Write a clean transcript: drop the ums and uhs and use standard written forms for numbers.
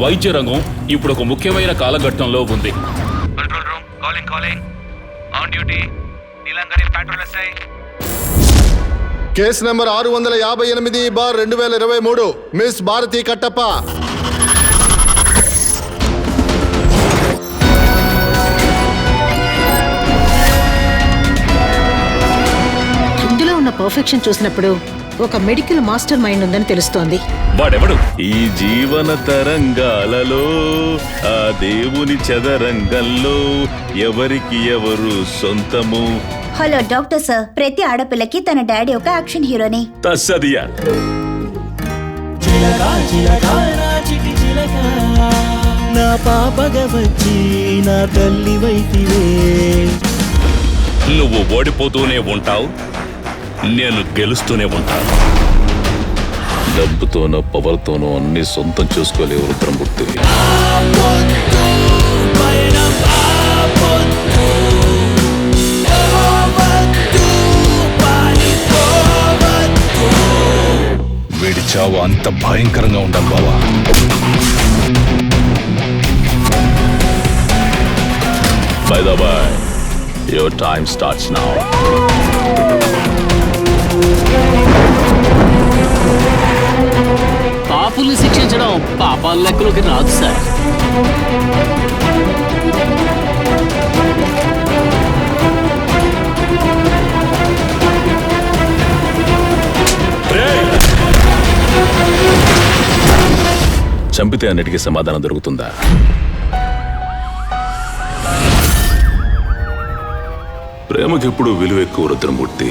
వైద్య రంగం ఇప్పుడు ఒక ముఖ్యమైన కాలఘట్టంలో ఉంది. Control room calling on duty Neelangari patrol SI. Case number 658/2023 miss Bharathi Kattappa. ఇందులో ఉన్న పర్ఫెక్షన్ చూసినప్పుడు ఒక మెడికల్ మాస్టర్ మైండ్ ఉందని తెలుస్తోంది. వాడెవడు? ఈ జీవన తరంగాలలో ఆ దేవుని చదరంగంలో ఎవరికి ఎవరు సొంతము. హలో డాక్టర్ సార్, ప్రతి ఆడపిల్లకి తన డాడీ ఒక యాక్షన్ హీరోని. తస్సదియా. నా పాపగా వచ్చి నా తల్లి వైతివే. నువ్వు ఓడిపోతూనే ఉంటావు, నేను గెలుస్తూనే ఉంటాను. డబ్బుతోనో పవర్తోనో అన్ని సొంతం చేసుకోలేవు రుద్రమూర్తి. వీడి చావు అంత భయంకరంగా ఉండాలి బావా. By the way, your time starts now. పాపుల్ని శిక్షించడం పాపాల లెక్కలోకి రాదు సార్. చంపితే అన్నిటికీ సమాధానం దొరుకుతుందా? ప్రేమకి ఎప్పుడు విలువ ఎక్కువ రుద్రమూర్తి.